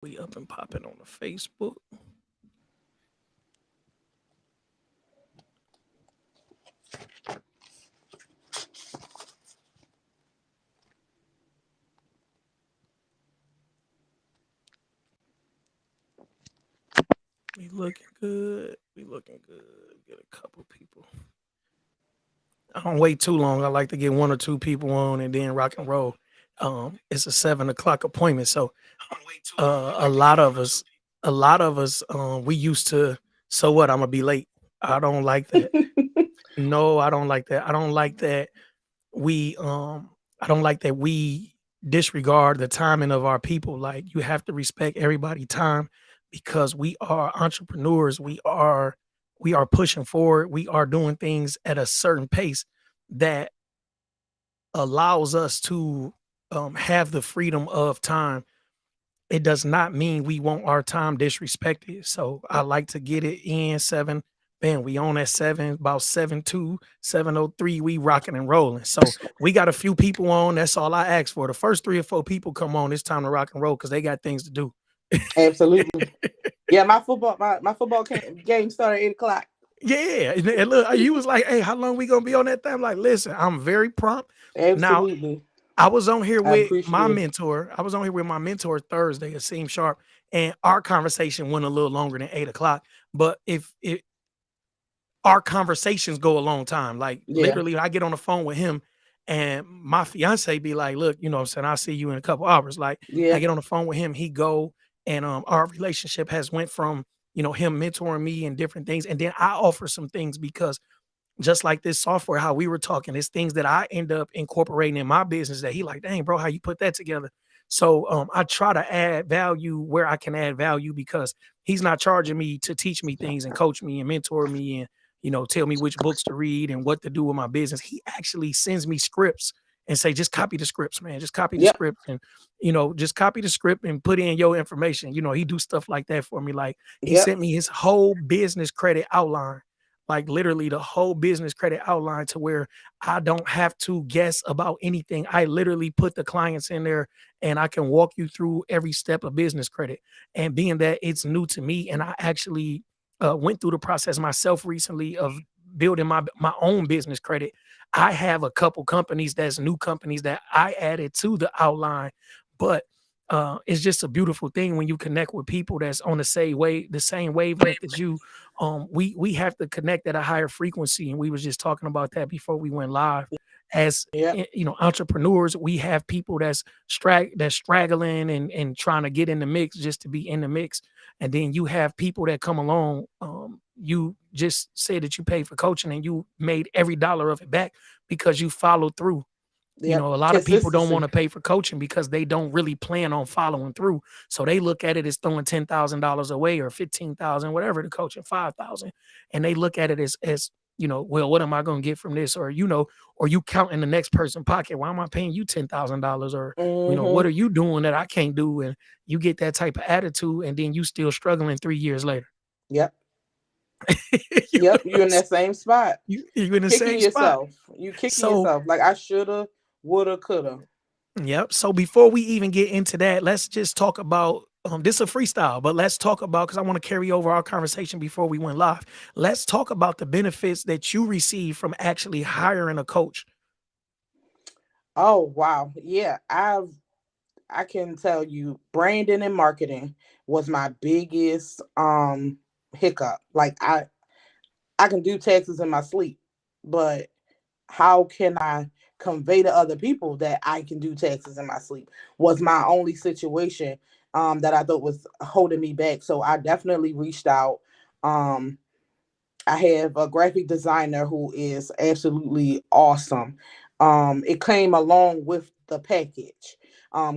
We up and popping on the Facebook. We looking good. We looking good. Get a couple people. I don't wait too long. I like to get one or two people on and then rock and roll. It's a 7 o'clock appointment, so a lot of us, we used to. So what? I'm gonna be late. I don't like that. No, I don't like that. I don't like that we I don't like that we disregard the timing of our people. Like you have to respect everybody's time because we are entrepreneurs. We are pushing forward. We are doing things at a certain pace that allows us to have the freedom of time. It does not mean we want our time disrespected. So I like to get it in seven. Man, we on at seven, about 7:02, 7:03. We rocking and rolling. So we got a few people on. That's all I ask for. The first 3 or 4 people come on, it's time to rock and roll because they got things to do. Absolutely. Yeah, my football game started at 8 o'clock. Yeah. And look, you was like, hey, how long we gonna be on that thing? I'm like, listen, I'm very prompt. Now, Absolutely. I was on here I with my appreciate it. mentor. I was on here with my mentor Thursday at Seam Sharp, and our conversation went a little longer than 8 o'clock. But if it our conversations go a long time, like Yeah. literally, I get on the phone with him, and my fiance be like, "Look, you know, what I'm saying I'll see you in a couple hours." Like I Yeah. get on the phone with him, he go, and our relationship has went from him mentoring me and different things, and then I offer some things because just like this software, how we were talking, it's things that I end up incorporating in my business that he like, dang, bro, how you put that together? So I try to add value where I can add value because he's not charging me to teach me things and coach me and mentor me and tell me which books to read and what to do with my business. He actually sends me scripts and say, just copy the scripts, man. Just copy the Yep. script and just copy the script and put in your information. He do stuff like that for me. Like he Yep. sent me his whole business credit outline, like literally the whole business credit outline to where I don't have to guess about anything. I literally put the clients in there and I can walk you through every step of business credit. And being that it's new to me and I actually went through the process myself recently of building my own business credit. I have a couple companies that's new companies that I added to the outline, but it's just a beautiful thing when you connect with people that's on the same wavelength as you. We have to connect at a higher frequency, and we was just talking about that before we went live. As Yep. entrepreneurs, we have people that's straggling and trying to get in the mix just to be in the mix, and then you have people that come along. You just said that you paid for coaching and you made every dollar of it back because you followed through. Yep. A lot of people don't want Consistency. to pay for coaching because they don't really plan on following through. So they look at it as throwing $10,000 away or 15,000, whatever the coaching, 5,000, and they look at it as well, what am I going to get from this? Or or you count in the next person's pocket. Why am I paying you $10,000? Or what Mm-hmm. are you doing that I can't do? And you get that type of attitude, and then you still struggling 3 years later. Yep. you know Yep. what You're I'm in that saying? same spot. You're in the Kicking same spot. yourself. You kicking So yourself. Like I shoulda, woulda, coulda. Yep. So before we even get into that, let's just talk about this is a freestyle, but let's talk about because I want to carry over our conversation before we went live. Let's talk about the benefits that you receive from actually hiring a coach. Oh wow. Yeah. I can tell you branding and marketing was my biggest hiccup. Like I can do taxes in my sleep, but how can I convey to other people that I can do taxes in my sleep was my only situation that I thought was holding me back. So I definitely reached out. Um, I have a graphic designer who is absolutely awesome. It came along with the package.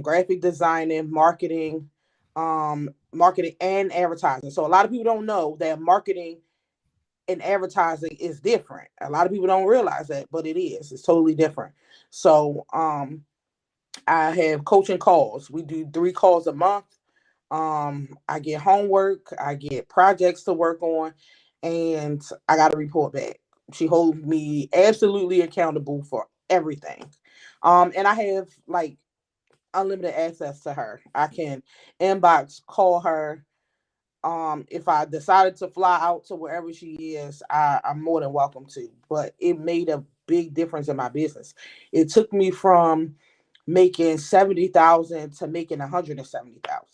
Graphic designing, marketing and advertising. So a lot of people don't know that marketing and advertising is different. A lot of people don't realize that, but it is. It's totally different. So I have coaching calls. We do 3 calls a month. I get homework, I get projects to work on, and I got to report back. She holds me absolutely accountable for everything. And I have like unlimited access to her. I can inbox, call her. If I decided to fly out to wherever she is, I'm more than welcome to. But it made a big difference in my business. It took me from making 70,000 to making 170,000.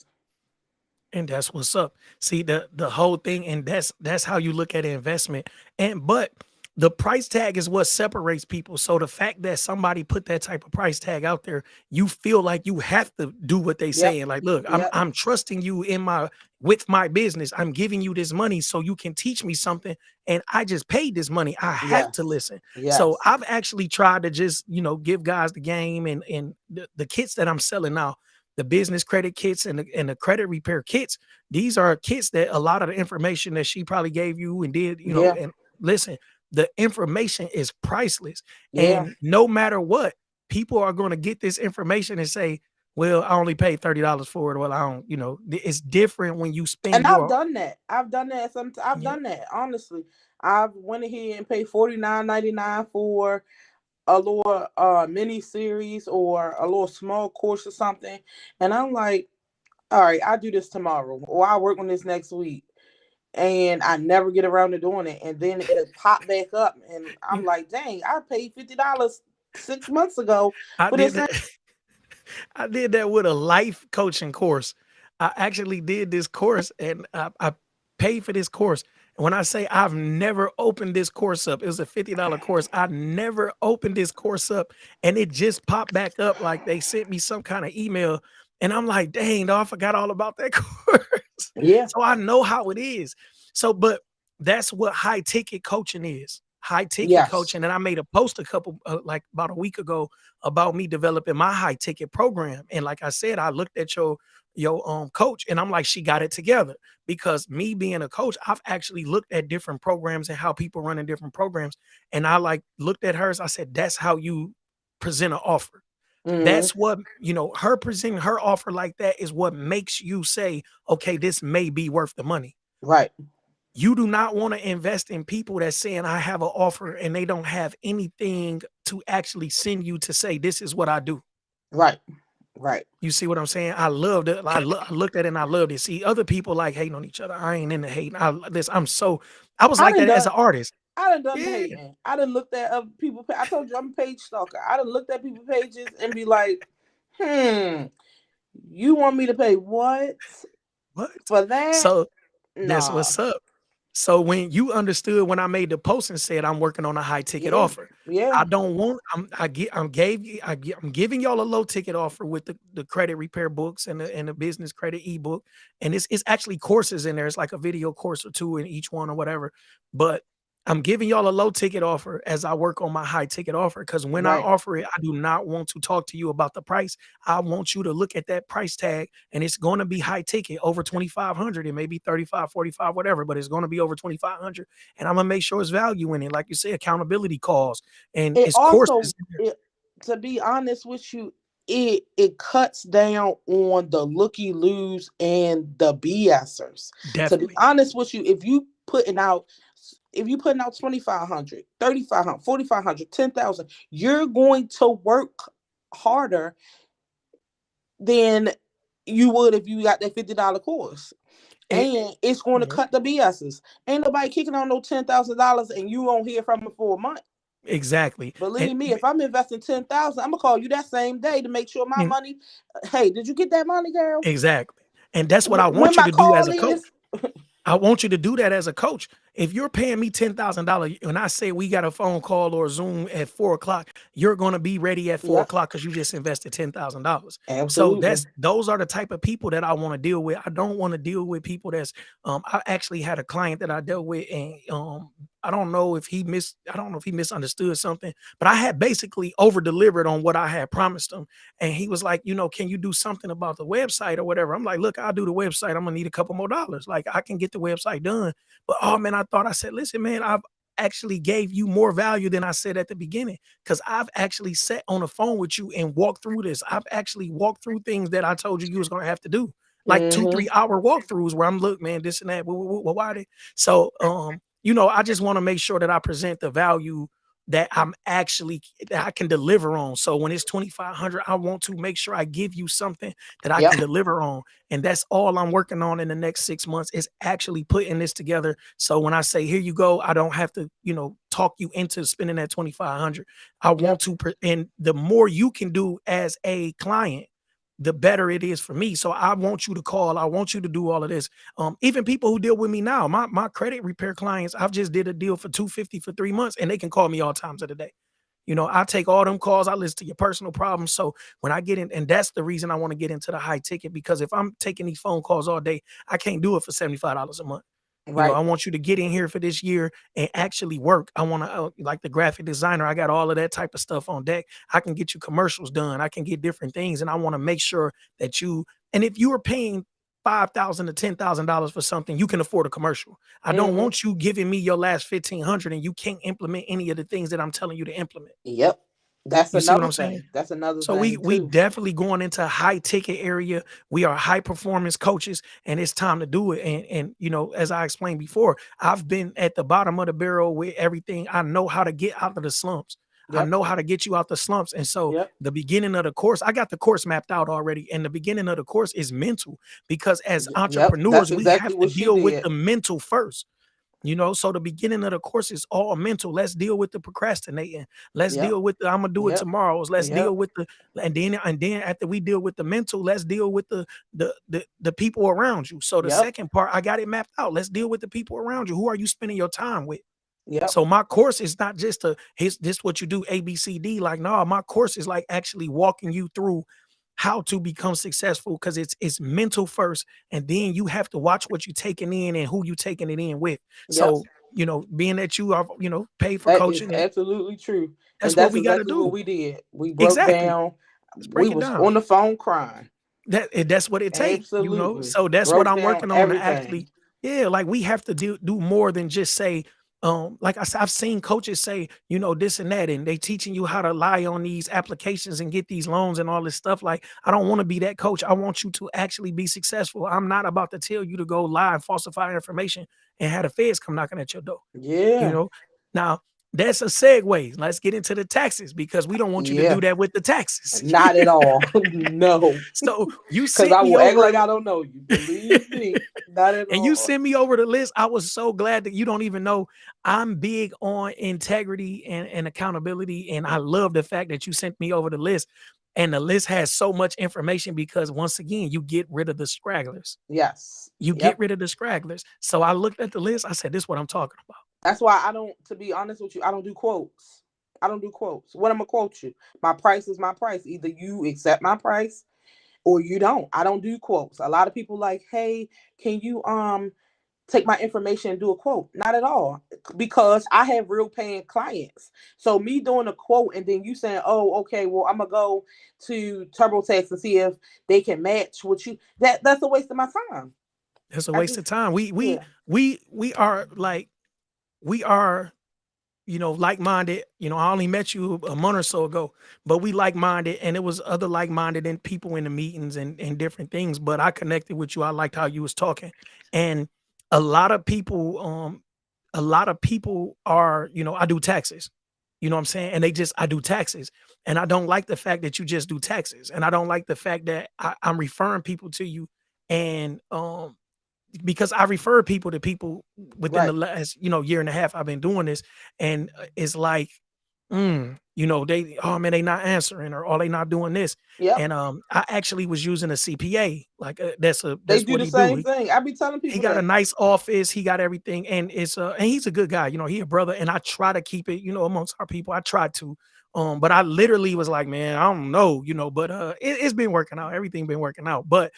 And that's what's up. See the whole thing, and that's how you look at investment. And but the price tag is what separates people. So the fact that somebody put that type of price tag out there, you feel like you have to do what they Yep. say. And like, look, Yep. I'm trusting you in my with my business. I'm giving you this money so you can teach me something. And I just paid this money. I have to Yes. listen. So Yes. I've actually tried to just, give guys the game and the kits that I'm selling now, the business credit kits and the credit repair kits. These are kits that a lot of the information that she probably gave you and did, Yeah. and listen, the information is priceless. Yeah. And no matter what, people are going to get this information and say, well, I only paid $30 for it. Well, I don't, it's different when you spend And I've your, done that. I've done that. I've yeah, done that. Honestly, I've went ahead and paid $49.99 for a little mini series or a little small course or something, and I'm like, all right, I'll do this tomorrow or I'll work on this next week, and I never get around to doing it, and then it'll pop back up, and I'm yeah, like, dang, I paid $50 6 months ago I for this did thing. that. I did that with a life coaching course. I actually did this course and I paid for this course. And when I say I've never opened this course up, it was a $50 course. I never opened this course up and it just popped back up like they sent me some kind of email. And I'm like, dang, dog, I forgot all about that course. Yeah. So I know how it is. So, but that's what high ticket coaching is. High ticket Yes. coaching. And I made a post a couple, like about a week ago about me developing my high ticket program. And like I said, I looked at your coach and I'm like, she got it together. Because me being a coach, I've actually looked at different programs and how people run in different programs. And I like looked at hers. I said, that's how you present an offer. Hmm. That's what, her presenting her offer like that is what makes you say, okay, this may be worth the money. Right. You do not want to invest in people that's saying I have an offer and they don't have anything to actually send you to say this is what I do. Right. Right. You see what I'm saying? I loved it. I looked at it and I loved it. See, other people like hating on each other. I ain't into hating. I was I like done that as done an artist. I done done the Yeah. hating. I done looked at other people. I told you I'm a page stalker. I done looked at people pages and be like, hmm, you want me to pay what What? for that? So that's Nah. what's up. So when you understood when I made the post and said I'm working on a high ticket Yeah. offer, Yeah. I don't want I'm giving y'all a low ticket offer with the credit repair books and the business credit ebook. And it's actually courses in there. It's like a video course or two in each one or whatever. But I'm giving y'all a low ticket offer as I work on my high ticket offer. Cause when I Right. offer it, I do not want to talk to you about the price. I want you to look at that price tag and it's going to be high ticket over 2,500. It may be 35, 45, whatever, but it's going to be over 2,500. And I'm going to make sure it's value in it. Like you say, accountability calls and It it's also courses. it to be honest with you, it cuts down on the looky loos and the BSers. To be Definitely. honest with you, if you putting out 2,500, 3,500, 4,500, 10,000, you're going to work harder than you would if you got that $50 course. It, And it's going to yeah, cut the BSs. Ain't nobody kicking on no $10,000 and you won't hear from them for a month. exactly. And Believe me, if I'm investing 10,000, I'm gonna call you that same day to make sure my and money. Hey, did you get that money, girl? exactly. And that's what I When want you my to do as call a coach. is, I want you to do that as a coach. If you're paying me $10,000 and I say we got a phone call or a Zoom at 4 o'clock, you're going to be ready at four yeah, o'clock because you just invested $10,000. So absolutely. those are the type of people that I want to deal with. I don't want to deal with people I actually had a client that I dealt with and I don't know if he misunderstood something, but I had basically over delivered on what I had promised him. And he was like, can you do something about the website or whatever? I'm like, look, I'll do the website. I'm gonna need a couple more dollars. Like I can get the website done. But oh man, I said, listen, man, I've actually gave you more value than I said at the beginning. Cause I've actually sat on the phone with you and walked through this. I've actually walked through things that I told you was gonna have to do. Like two, Mm-hmm. 3 hour walkthroughs where I'm look, man, this and that. Well, why they so I just want to make sure that I present the value that I'm actually that I can deliver on. So when it's 2,500, I want to make sure I give you something that I Yep. can deliver on. And that's all I'm working on in the next 6 months is actually putting this together. So when I say here you go, I don't have to, talk you into spending that 2,500. I want Yep. to, and the more you can do as a client, the better it is for me. So I want you to call. I want you to do all of this. Even people who deal with me now, my credit repair clients, I've just did a deal for 250 for 3 months, and they can call me all times of the day. I take all them calls. I listen to your personal problems. So when I get in, and that's the reason I want to get into the high ticket, because if I'm taking these phone calls all day, I can't do it for $75 a month. I Right. want you to get in here for this year and actually work. I want to, like the graphic designer, I got all of that type of stuff on deck. I can get you commercials done. I can get different things. And I want to make sure that and if you are paying $5,000 to $10,000 for something, you can afford a commercial. I don't Mm-hmm. want you giving me your last 1,500 and you can't implement any of the things that I'm telling you to implement. Yep. That's You see what another I'm saying? thing. That's another So we thing we too. definitely going into high ticket area. We are high performance coaches, and it's time to do it. And as I explained before, I've been at the bottom of the barrel with everything. I know how to get out of the slumps. I Yep. know how to get you out the slumps. And so Yep. the beginning of the course, I got the course mapped out already. And the beginning of the course is mental, because as Yep. That's entrepreneurs, we exactly have to what she deal with did. the mental first. So the beginning of the course is all mental. Let's deal with the procrastinating. Let's Yep. deal with the I'm gonna do it Yep. tomorrows. Let's Yep. deal with the and then after we deal with the mental, let's deal with the people around you. So the Yep. second part, I got it mapped out. Let's deal with the people around you. Who are you spending your time with? Yep. So my course is not just this what you do ABCD. Like, no, my course is like actually walking you through how to become successful, because it's mental first, and then you have to watch what you're taking in and who you taking it in with. Yep. So being that you are paid for That is coaching, and absolutely true. And that's what that's we got to exactly what do. we did. We broke Exactly. down. Let's We break it was down. on the phone crying. That's what it takes. Absolutely. So that's what Broke I'm down working on to everything. actually, yeah, like we have to do more than just say, like I said, I've seen coaches say, this and that, and they teaching you how to lie on these applications and get these loans and all this stuff. Like, I don't want to be that coach. I want you to actually be successful. I'm not about to tell you to go lie and falsify information and have the feds come knocking at your door. You Yeah. know, now that's a segue. Let's get into the taxes, because we don't want you to Yeah. do that with the taxes. Not at all. No. So you Because sent I me will act over like I don't know you. Believe me. Not at and you all. sent me over the list. I was so glad that you don't even know I'm big on integrity and accountability. And I love the fact that you sent me over the list. And the list has so much information because, once again, you get rid of the stragglers. Yes. You get Yep. rid of the stragglers. So I looked at the list. I said, this is what I'm talking about. That's why I don't, to be honest with you, I don't do quotes. I don't do quotes. What am I quote you? My price is my price. Either you accept my price or you don't. I don't do quotes. A lot of people like, hey, can you take my information and do a quote? Not at all. Because I have real paying clients. So me doing a quote and then you saying, oh, okay, well, I'm gonna go to TurboTax and see if they can match what you that's a waste of my time. It's a I waste of just time. We we yeah. we we are like we are like-minded. I only met you a month or so ago, but we like-minded, and it was other like-minded and people in the meetings and different things. But I connected with you. I liked how you was talking. And a lot of people, are, I do taxes. You know what I'm saying? And I do taxes. And I don't like the fact that you just do taxes. And I don't like the fact that I'm referring people to you. And because I refer people to people within the Right. last, year and a half I've been doing this, and it's like, they, oh man, they not answering, or they not doing this. Yep. And I actually was using a CPA, like They that's do what the he do. same thing. I be telling He people got a that. nice office, he got everything, and and he's a good guy. He a brother, and I try to keep it, amongst our people. I try to, but I literally was like, man, I don't know, but it's been working out. Everything been working out, but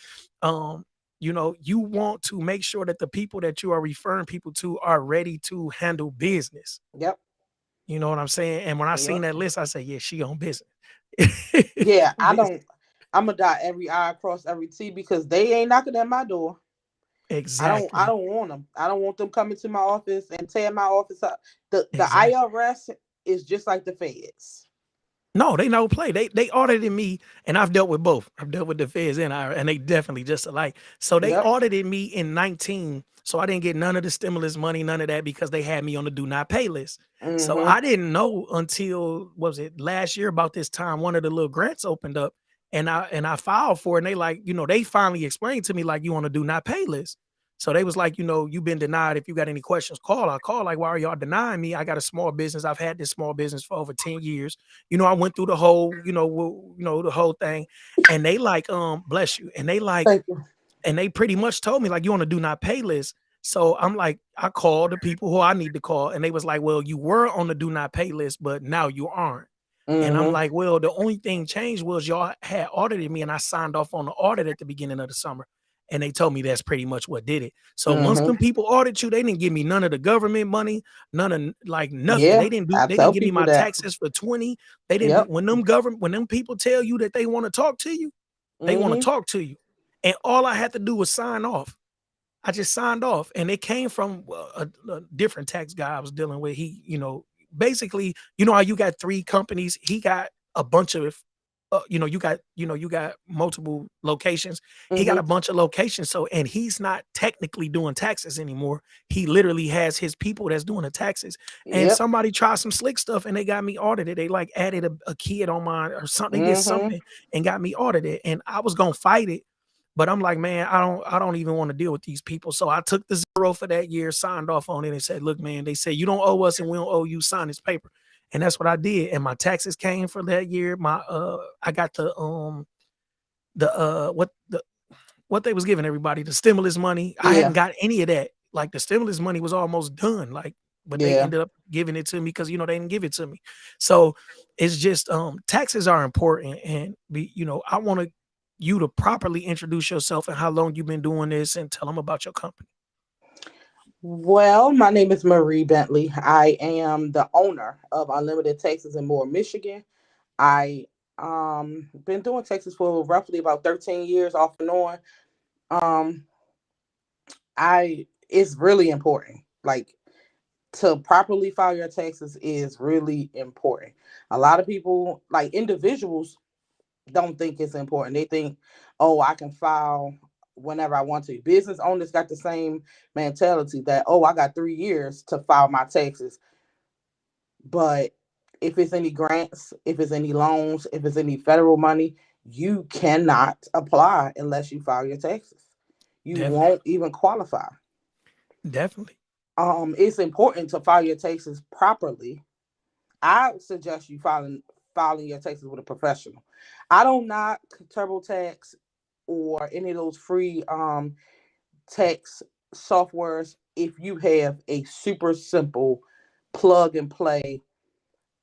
you want to make sure that the people that you are referring people to are ready to handle business. Yep. You know what I'm saying? And when I seen Yep. that list, I said, yeah, she on business. She Yeah, on business. I'm gonna dot every I cross every T because they ain't knocking at my door. I Exactly. don't want them. I don't want them coming to my office and tear my office up. The Exactly. IRS is just like the feds. No, they no play. They audited me, and I've dealt with both. I've dealt with the feds and I, and they definitely just alike. So they Yep. audited me in 19. So I didn't get none of the stimulus money, none of that because they had me on the do not pay list. So Mm-hmm. I didn't know until what was it last year about this time one of the little grants opened up, and I filed for it, and they like, they finally explained to me like you on a do not pay list. So they was like, you've been denied. If you got any questions, call. I call like, why are y'all denying me? I got a small business. I've had this small business for over 10 years. I went through the whole, the whole thing, and they like, bless you, and they like, Thank you. and they pretty much told me like, you on a do not pay list. So I'm like, I called the people who I need to call, and they was like, well, you were on the do not pay list, but now you aren't. And I'm Mm-hmm. like, well, the only thing changed was y'all had audited me, and I signed off on the audit at the beginning of the summer. And they told me that's pretty much what did it. So once Mm-hmm. them people audit you, they didn't give me none of the government money, none of like nothing. Yeah, They didn't do, I they didn't tell give me people my that. taxes for 20. They didn't do Yep. when them people tell you that they want to talk to you, they want to Mm-hmm. talk to you. And all I had to do was sign off. I just signed off, and it came from a different tax guy I was dealing with. He, basically, how you got three companies. He got a bunch of, you got multiple locations. He got Mm-hmm. a bunch of locations. So, and he's not technically doing taxes anymore. He literally has his people that's doing the taxes. And Yep. somebody tried some slick stuff, and they got me audited. They like added a kid on mine or something. They did Mm-hmm. something and got me audited, and I was gonna fight it, but I'm like, man, I don't even want to deal with these people. So I took the zero for that year, signed off on it, and said, look, man, they say you don't owe us and we don't owe you, sign this paper. And that's what I did. And my taxes came for that year. I got what they was giving everybody, the stimulus money. I hadn't Yeah. got any of that. Like the stimulus money was almost done. Like, but they Yeah. ended up giving it to me because they didn't give it to me. So it's just taxes are important, and I want you to properly introduce yourself and how long you've been doing this and tell them about your company. Well, my name is Marie Bentley. I am the owner of Unlimited Texas and More Michigan. I been doing Texas for roughly about 13 years off and on. Um I it's really important. Like, to properly file your taxes is really important. A lot of people, like individuals, don't think it's important. They think, oh, I can file whenever I want to. Business owners got the same mentality that, oh, I got 3 years to file my taxes. But if it's any grants, if it's any loans, if it's any federal money, you cannot apply unless you file your taxes. You Definitely, won't even qualify. definitely. It's important to file your taxes properly. I suggest you filing your taxes with a professional. I don't knock TurboTax or any of those free tax softwares if you have a super simple plug and play.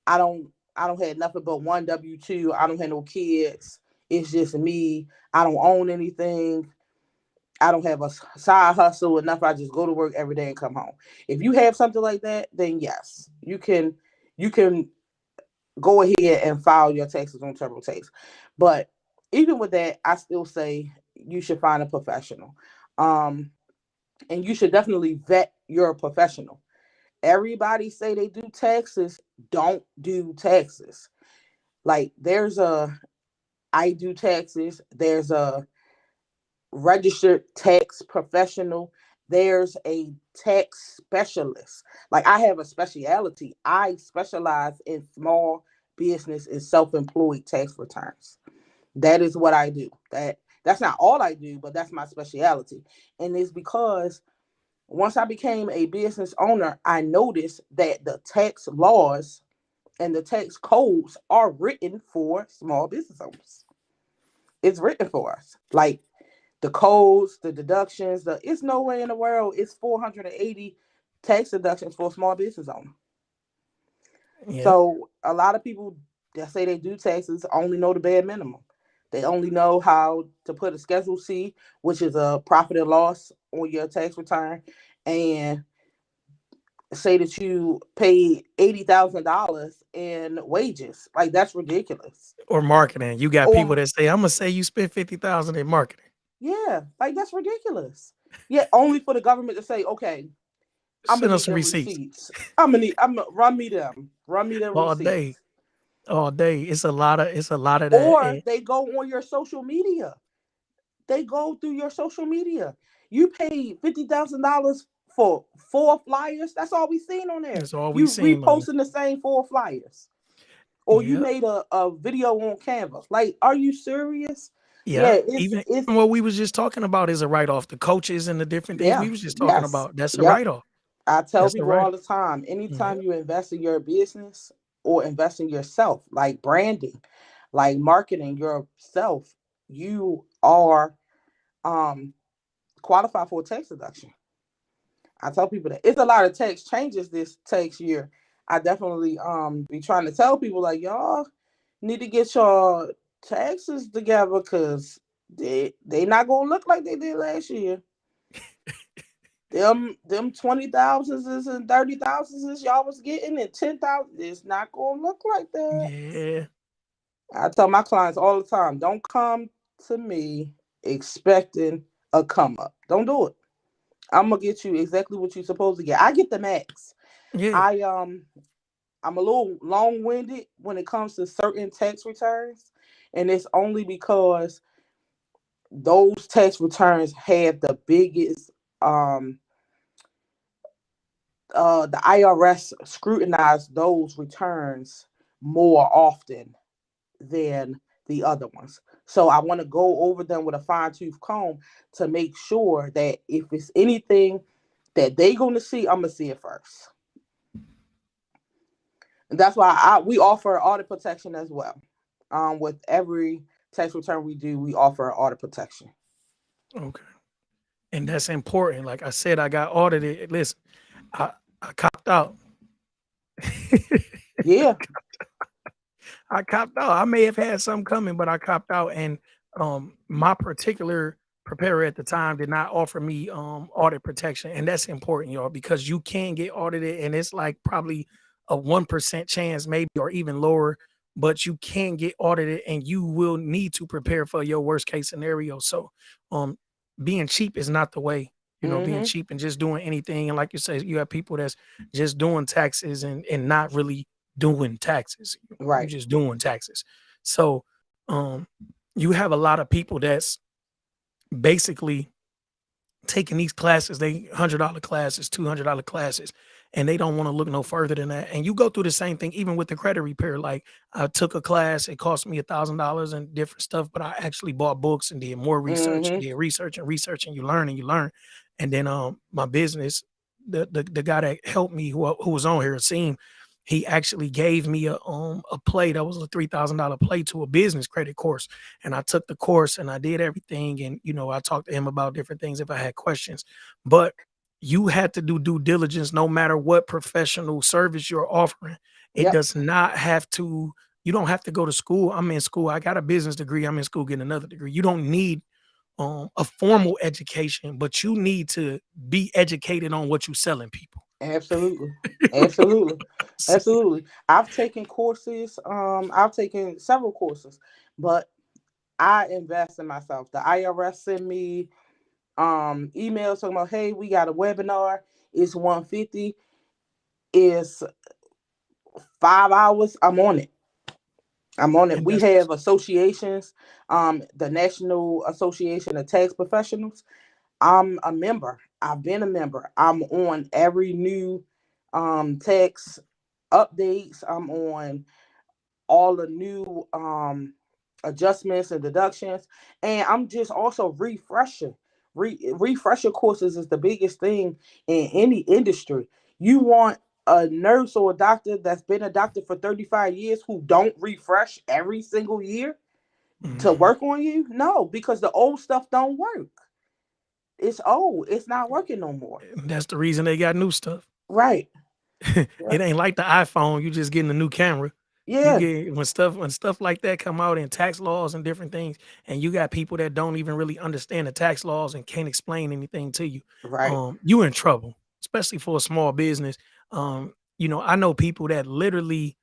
I don't have nothing but one W-2. I don't have no kids. It's just me. I don't own anything. I don't have a side hustle enough. I just go to work every day and come home. If you have something like that, then yes, you can go ahead and file your taxes on TurboTax. But even with that, I still say you should find a professional. Um, and you should definitely vet your professional. Everybody say they do taxes, don't do taxes. Like, there's a I do taxes, there's a registered tax professional, there's a tax specialist. Like, I have a specialty. I specialize in small business and self-employed tax returns. That is what I do. That's not all I do, but that's my specialty. And it's because once I became a business owner, I noticed that the tax laws and the tax codes are written for small business owners. It's written for us. Like, the codes, the deductions, it's no way in the world it's 480 tax deductions for a small business owner. Yeah, So a lot of people that say they do taxes only know the bare minimum. They only know how to put a Schedule C, which is a profit and loss on your tax return, and say that you paid $80,000 in wages. Like, that's ridiculous. or marketing. You got people Or, that say, I'm gonna say you spent 50,000 in marketing. yeah, like, that's ridiculous. Yet only for the government to say, okay, I'm gonna Send us need some them receipts receipts. I'm gonna run me them all day. receipts. all day. It's a lot of that. Or they go on your social media. They go through your social media. You paid $50,000 for 4 flyers. That's all we seen on there. That's all we You seen on. reposting the same 4 flyers, or you Yep. made a video on Canva. Like, are you serious? Yeah, Yep. Even what we was just talking about is a write off. The coaches and the different things yeah, we was just talking yes, about. That's a yep. write off. I tell That's a people write. all the time, anytime Yep. you invest in your business or invest in yourself, like branding, like marketing yourself, you are um qualified for a tax deduction. I tell people that it's a lot of tax changes this tax year. I definitely be trying to tell people like, y'all need to get your taxes together, because they not gonna look like they did last year. Them 20,000s and 30,000s y'all was getting, and 10,000, it's not gonna look like that. Yeah. I tell my clients all the time, don't come to me expecting a come up. Don't do it. I'm gonna get you exactly what you're supposed to get. I get the max. Yeah. I I'm a little long winded when it comes to certain tax returns, and it's only because those tax returns have the biggest the IRS scrutinize those returns more often than the other ones. So I want to go over them with a fine tooth comb to make sure that if it's anything that they gonna see, I'm gonna see it first. And that's why we offer audit protection as well. With every tax return we do, we offer audit protection. Okay. And that's important. Like I said, I got audited. Listen, I I copped out. Yeah. I copped out. I may have had some coming, but I copped out. And my particular preparer at the time did not offer me audit protection. And that's important, y'all, because you can get audited and it's like probably a 1% chance, maybe, or even lower, but you can get audited and you will need to prepare for your worst case scenario. So um being cheap is not the way. Being Mm-hmm. cheap and just doing anything. And like you say, you have people that's just doing taxes and not really doing taxes. You Right. just doing taxes. So um you have a lot of people that's basically taking these classes, they $100 classes, $200 classes, and they don't want to look no further than that. And you go through the same thing even with the credit repair. Like I took a class, it cost me $1,000 and different stuff, but I actually bought books and did more research and Mm-hmm. did research and you learn. And then my business, the guy that helped me who was on here, Asim, he actually gave me a play that was a $3,000 play to a business credit course, and I took the course and I did everything. And, I talked to him about different things if I had questions. But you had to do due diligence no matter what professional service you're offering. It Yep. does not have to, you don't have to go to school. I'm in school. I got a business degree. I'm in school getting another degree. You don't need a formal education, but you need to be educated on what you're selling people. Absolutely. Absolutely. So, Absolutely. I've taken courses. I've taken several courses, but I invest in myself. The IRS send me emails talking about, hey, we got a webinar. It's 150. It's 5 hours. I'm on it. I'm on it. and We that's have associations, the National Association of Tax Professionals. I'm a member. I've been a member. I'm on every new tax updates. I'm on all the new adjustments and deductions. And I'm just also refreshing. Refresher courses is the biggest thing in any industry. You want a nurse or a doctor that's been a doctor for 35 years who don't refresh every single year to mhm. work on you? No, because the old stuff don't work. It's old. It's not working no more. That's the reason they got new stuff. Right. It ain't like the iPhone, you just getting a new camera. You Yeah. get when stuff like that come out in tax laws and different things, and you got people that don't even really understand the tax laws and can't explain anything to you, Right. you in trouble, especially for a small business. I know people that literally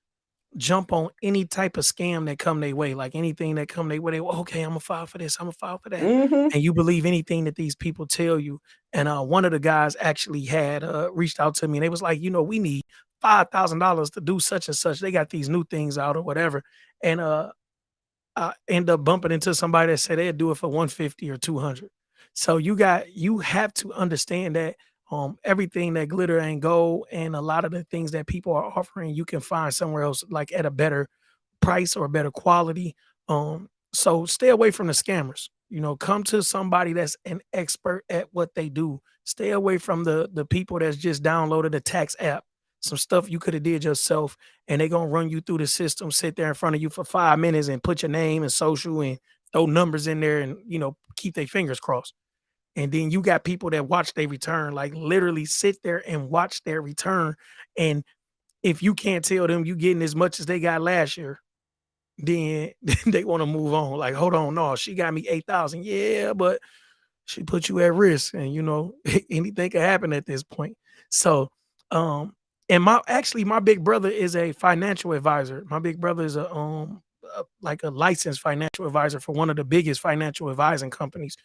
jump on any type of scam that come their way, like anything that come their way. They, "Well, okay, I'm gonna file for this. I'm gonna file for that," Mm-hmm. and you believe anything that these people tell you. And one of the guys actually had reached out to me, and they was like, "We need $5,000 to do such and such. They got these new things out or whatever. And I end up bumping into somebody that said they'd do it for 150 or 200. So you have to understand that everything that glitter ain't gold, and a lot of the things that people are offering you can find somewhere else like at a better price or better quality. So stay away from the scammers. Come to somebody that's an expert at what they do. Stay away from the people that's just downloaded a tax app, some stuff you could have did yourself, and they gonna run you through the system, sit there in front of you for 5 minutes and put your name and social and throw numbers in there and keep their fingers crossed. And then you got people that watch their return, like literally sit there and watch their return. And if you can't tell them you getting as much as they got last year, then they want to move on. Like, hold on, no, she got me 8,000. Yeah, but she put you at risk, and anything can happen at this point. So, um, and my big brother is a financial advisor. My big brother is like a licensed financial advisor for one of the biggest financial advising companies.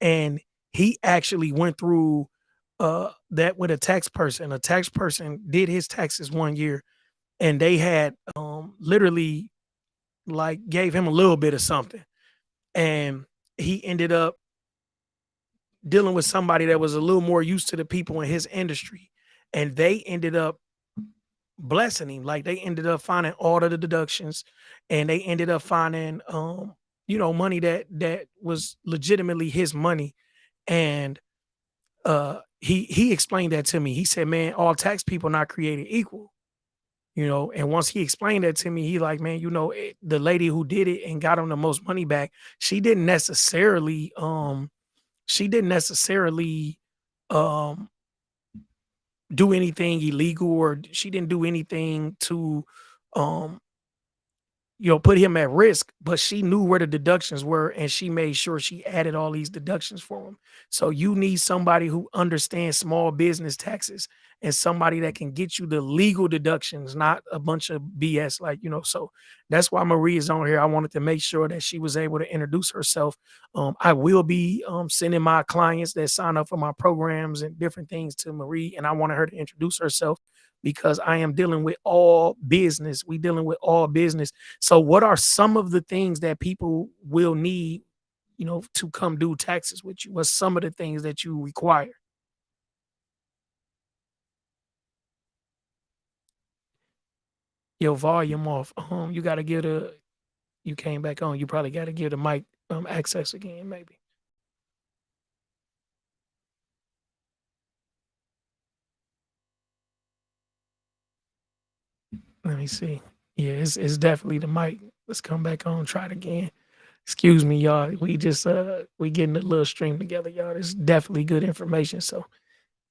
And he actually went through that with a tax person. A tax person did his taxes one year, and they had literally like gave him a little bit of something, and he ended up dealing with somebody that was a little more used to the people in his industry, and they ended up blessing him. Like they ended up finding all of the deductions, and they ended up finding money that was legitimately his money. And he explained that to me. He said, man, all tax people not created equal. And once he explained that to me, he like, man, the lady who did it and got him the most money back, she didn't necessarily she didn't necessarily um do anything illegal, or she didn't do anything to um put him at risk, but she knew where the deductions were, and she made sure she added all these deductions for him. So you need somebody who understands small business taxes, and somebody that can get you the legal deductions, not a bunch of BS. So that's why Marie is on here. I wanted to make sure that she was able to introduce herself. I will be sending my clients that sign up for my programs and different things to Marie, and I wanted her to introduce herself because I am dealing with all business. We dealing with all business. So what are some of the things that people will need, to come do taxes with you? What's some of the things that you require? Your volume off. You gotta give you came back on. You probably gotta give the mic access again, maybe. Let me see. Yeah, it's definitely the mic. Let's come back on, try it again. Excuse me, y'all. We just we getting a little stream together, y'all. It's definitely good information. So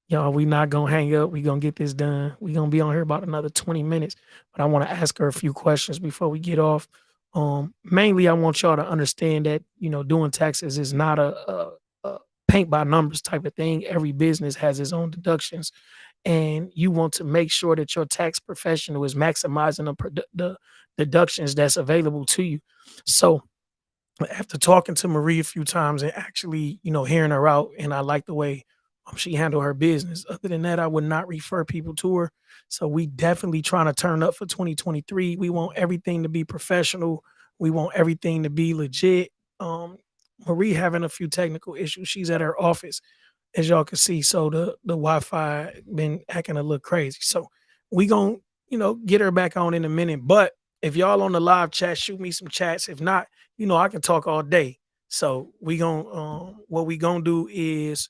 y'all, we not gonna hang up. We gonna get this done. We gonna be on here about another 20 minutes. But I want to ask her a few questions before we get off. Mainly I want y'all to understand that, doing taxes is not a paint by numbers type of thing. Every business has its own deductions, and you want to make sure that your tax professional is maximizing the deductions that's available to you. So after talking to Marie a few times and actually, hearing her out, and I like the way she handled her business. Other than that, I would not refer people to her. So we definitely trying to turn up for 2023. We want everything to be professional. We want everything to be legit. Marie having a few technical issues. She's at her office, as y'all can see. So the Wi-Fi been acting a little crazy. So we gonna, get her back on in a minute. But if y'all on the live chat, shoot me some chats. If not, I can talk all day. So we gonna what we gonna do is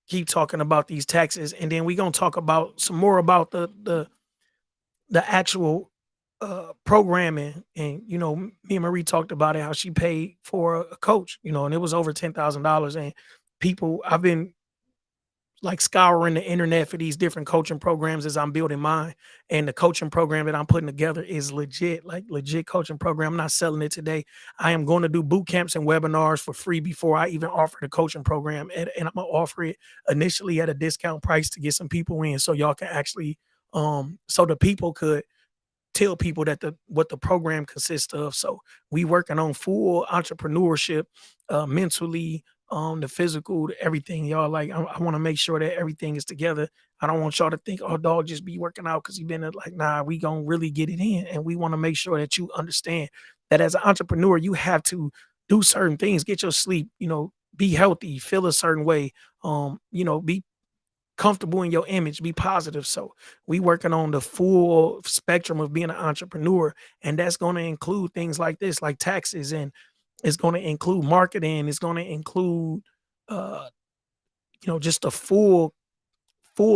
keep talking about these taxes, and then we gonna talk about some more about the actual programming. And me and Marie talked about it, how she paid for a coach, and it was over $10,000. And people, I've been like scouring the internet for these different coaching programs as I'm building mine. And the coaching program that I'm putting together is legit, like legit coaching program. I'm not selling it today. I am going to do boot camps and webinars for free before I even offer the coaching program. And I'm gonna offer it initially at a discount price to get some people in, so y'all can actually so the people could tell people that what the program consists of. So we working on full entrepreneurship, mentally, the physical, the everything, y'all. Like I want to make sure that everything is together. I don't want y'all to think, oh, dog just be working out because he been like, nah, we gonna really get it in, and we want to make sure that you understand that as an entrepreneur, you have to do certain things, get your sleep, be healthy, feel a certain way, be comfortable in your image, be positive. So we working on the full spectrum of being an entrepreneur, and that's going to include things like this, like taxes, and it's going to include marketing. It's going to include, uh, just the full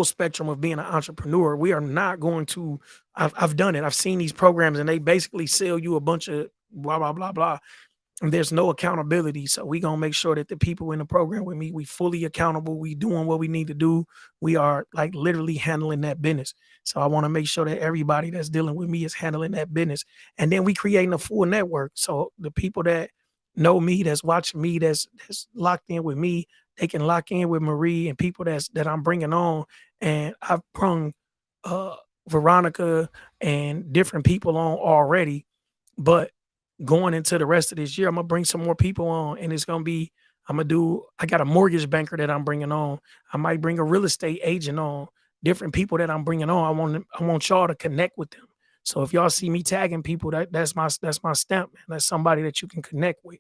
spectrum of being an entrepreneur. We are not going to. I've done it. I've seen these programs, and they basically sell you a bunch of blah blah blah blah, and there's no accountability. So we gonna make sure that the people in the program with me, we fully accountable. We doing what we need to do. We are like literally handling that business. So I want to make sure that everybody that's dealing with me is handling that business. And then we creating a full network. So the people that know me, that's watching me, that's locked in with me, they can lock in with Marie and people that I'm bringing on. And I've brung uh, Veronica and different people on already, but going into the rest of this year, I'm gonna bring some more people on, and it's gonna be I got a mortgage banker that I'm bringing on. I might bring a real estate agent on. Different people that I'm bringing on. I want y'all to connect with them. So if y'all see me tagging people, that's my stamp, man. That's somebody that you can connect with.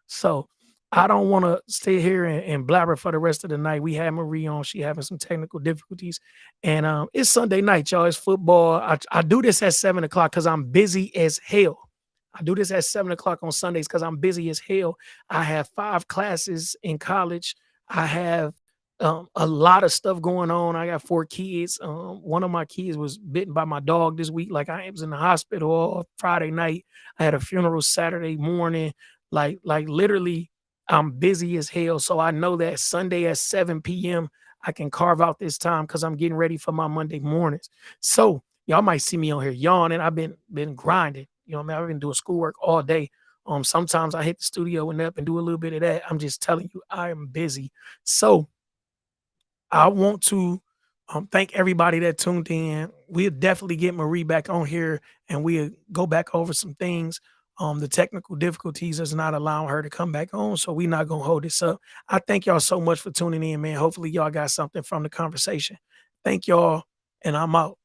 So I don't want to stay here and blabber for the rest of the night. We had Marie on. She having some technical difficulties. And it's Sunday night, y'all. It's football. I do this at 7 o'clock because I'm busy as hell. I do this at 7 o'clock on Sundays because I'm busy as hell. I have 5 classes in college. I have a lot of stuff going on. I got 4 kids. One of my kids was bitten by my dog this week. Like I was in the hospital all Friday night. I had a funeral Saturday morning. Like literally, I'm busy as hell. So I know that Sunday at 7 p.m. I can carve out this time because I'm getting ready for my Monday mornings. So y'all might see me on here yawning. I've been grinding. You know what I mean? I've been doing schoolwork all day. Sometimes I hit the studio and up and do a little bit of that. I'm just telling you, I am busy. So I want to thank everybody that tuned in. We'll definitely get Marie back on here and we'll go back over some things. The technical difficulties is not allowing her to come back on, so we're not gonna hold this up. I thank y'all so much for tuning in, man. Hopefully, y'all got something from the conversation. Thank y'all, and I'm out.